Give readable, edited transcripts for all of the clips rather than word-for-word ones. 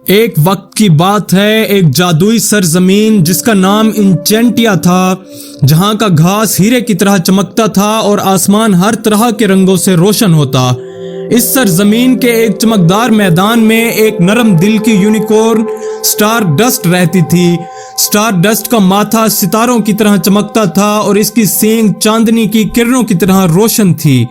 ایک وقت کی بات ہے، ایک جادوئی سرزمین جس کا نام انچینٹیا تھا، جہاں کا گھاس ہیرے کی طرح چمکتا تھا اور آسمان ہر طرح کے رنگوں سے روشن ہوتا۔ اس سرزمین کے ایک چمکدار میدان میں ایک نرم دل کی یونیکورن سٹار ڈسٹ رہتی تھی۔ سٹار ڈسٹ کا ماتھا ستاروں کی طرح چمکتا تھا اور اس کی سینگ چاندنی کی کرنوں کی طرح روشن تھی۔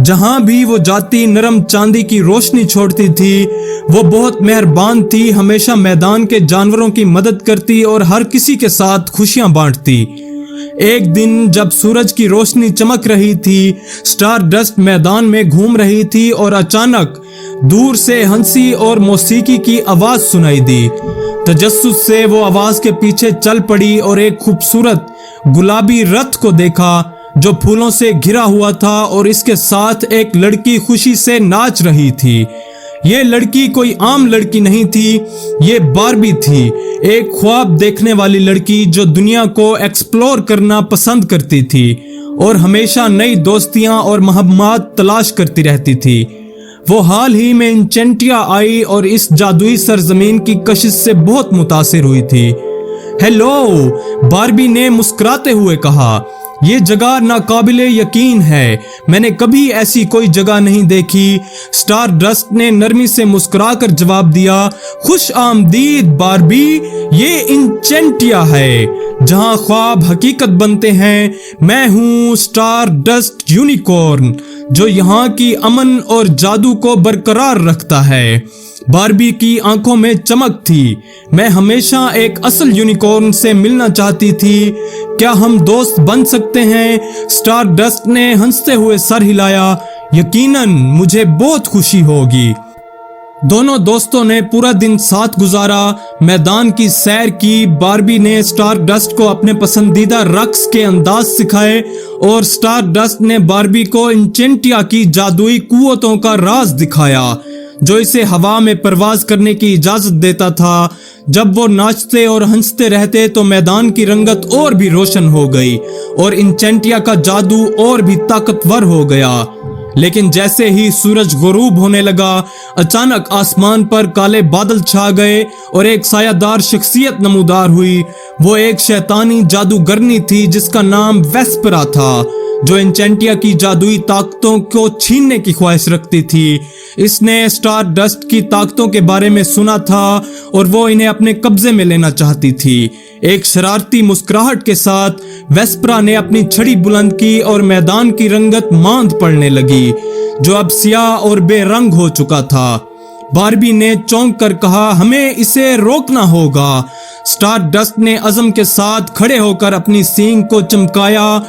جہاں بھی وہ جاتی نرم چاندی کی روشنی چھوڑتی تھی۔ وہ بہت مہربان تھی، ہمیشہ میدان کے جانوروں کی مدد کرتی اور ہر کسی کے ساتھ خوشیاں بانٹتی۔ ایک دن جب سورج کی روشنی چمک رہی تھی، سٹار ڈسٹ میدان میں گھوم رہی تھی اور اچانک دور سے ہنسی اور موسیقی کی آواز سنائی دی۔ تجسس سے وہ آواز کے پیچھے چل پڑی اور ایک خوبصورت گلابی رتھ کو دیکھا جو پھولوں سے گھرا ہوا تھا اور اس کے ساتھ ایک لڑکی خوشی سے ناچ رہی تھی۔ یہ لڑکی کوئی عام لڑکی نہیں تھی، یہ باربی تھی، ایک خواب دیکھنے والی لڑکی جو دنیا کو ایکسپلور کرنا پسند کرتی تھی اور ہمیشہ نئی دوستیاں اور محبت تلاش کرتی رہتی تھی۔ وہ حال ہی میں انچینٹیا آئی اور اس جادوئی سرزمین کی کشش سے بہت متاثر ہوئی تھی۔ ہیلو، باربی نے مسکراتے ہوئے کہا، یہ جگہ ناقابل یقین ہے، میں نے کبھی ایسی کوئی جگہ نہیں دیکھی۔ سٹار ڈسٹ نے نرمی سے مسکرا کر جواب دیا، خوش آمدید باربی، یہ انچینٹیا ہے جہاں خواب حقیقت بنتے ہیں۔ میں ہوں سٹار ڈسٹ یونیکورن جو یہاں کی امن اور جادو کو برقرار رکھتا ہے۔ باربی کی آنکھوں میں چمک تھی۔ میں ہمیشہ ایک اصل یونیکورن سے ملنا چاہتی تھی، کیا ہم دوست بن سکتے ہیں؟ سٹار ڈسٹ نے ہنستے ہوئے سر ہلایا، یقیناً، مجھے بہت خوشی ہوگی۔ دونوں دوستوں نے پورا دن ساتھ گزارا، میدان کی سیر کی۔ باربی نے سٹار ڈسٹ کو اپنے پسندیدہ رقص کے انداز سکھائے اور سٹار ڈسٹ نے باربی کو انچینٹیا کی جادوئی قوتوں کا راز دکھایا جو اسے ہوا میں پرواز کرنے کی اجازت دیتا تھا۔ جب وہ ناچتے اور ہنستے رہتے تو میدان کی رنگت اور بھی روشن ہو گئی اور انچینٹیا کا جادو اور بھی طاقتور ہو گیا۔ لیکن جیسے ہی سورج غروب ہونے لگا، اچانک آسمان پر کالے بادل چھا گئے اور ایک سایہ دار شخصیت نمودار ہوئی۔ وہ ایک شیطانی جادوگرنی تھی جس کا نام ویسپرا تھا، جو انچینٹیا کی جادوئی طاقتوں کو چھیننے کی خواہش رکھتی تھی۔ اس نے سٹار ڈسٹ کی طاقتوں کے بارے میں سنا تھا اور وہ انہیں اپنے قبضے میں لینا چاہتی تھی۔ ایک شرارتی مسکراہٹ کے ساتھ ویسپرا نے اپنی چھڑی بلند کی اور میدان کی رنگت ماند پڑنے لگی جو اب سیاہ اور بے رنگ ہو چکا تھا۔ باربی نے چونک کر کہا، ہمیں اسے روکنا ہوگا۔ سٹار ڈسٹ نے عزم کے ساتھ کھڑے ہو کر اپنی سینگ کو چمکایا،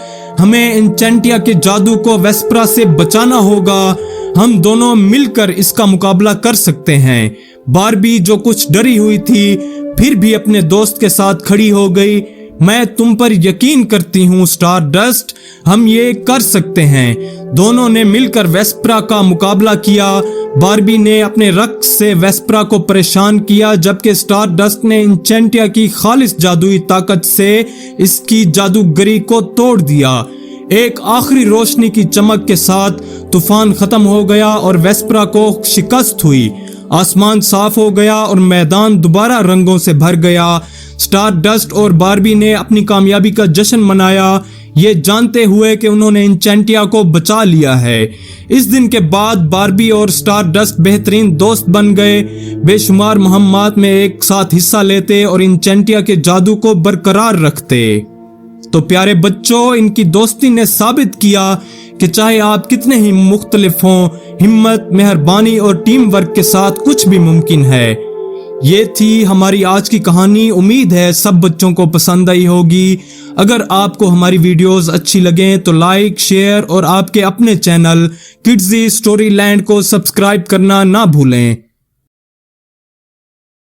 ہمیں انچینٹیا کے جادو کو ویسپرا سے بچانا ہوگا، ہم دونوں مل کر اس کا مقابلہ کر سکتے ہیں۔ باربی جو کچھ ڈری ہوئی تھی پھر بھی اپنے دوست کے ساتھ کھڑی ہو گئی، میں تم پر یقین کرتی ہوں سٹار ڈسٹ، ہم یہ کر سکتے ہیں۔ دونوں نے مل کر ویسپرا کا مقابلہ کیا۔ باربی نے اپنے رقص سے ویسپرا کو پریشان کیا جبکہ سٹار ڈسٹ نے انچینٹیا کی خالص جادوئی طاقت سے اس کی جادوگری کو توڑ دیا۔ ایک آخری روشنی کی چمک کے ساتھ طوفان ختم ہو گیا اور ویسپرا کو شکست ہوئی۔ آسمان صاف ہو گیا اور میدان دوبارہ رنگوں سے بھر گیا۔ سٹار ڈسٹ اور باربی نے اپنی کامیابی کا جشن منایا، یہ جانتے ہوئے کہ انہوں نے انچینٹیا کو بچا لیا ہے۔ اس دن کے بعد باربی اور سٹار ڈسٹ بہترین دوست بن گئے، بے شمار مہمات میں ایک ساتھ حصہ لیتے اور انچینٹیا کے جادو کو برقرار رکھتے۔ تو پیارے بچوں، ان کی دوستی نے ثابت کیا کہ چاہے آپ کتنے ہی مختلف ہوں، ہمت، مہربانی اور ٹیم ورک کے ساتھ کچھ بھی ممکن ہے۔ یہ تھی ہماری آج کی کہانی، امید ہے سب بچوں کو پسند آئی ہوگی۔ اگر آپ کو ہماری ویڈیوز اچھی لگیں تو لائک، شیئر اور آپ کے اپنے چینل کڈزی اسٹوری لینڈ کو سبسکرائب کرنا نہ بھولیں۔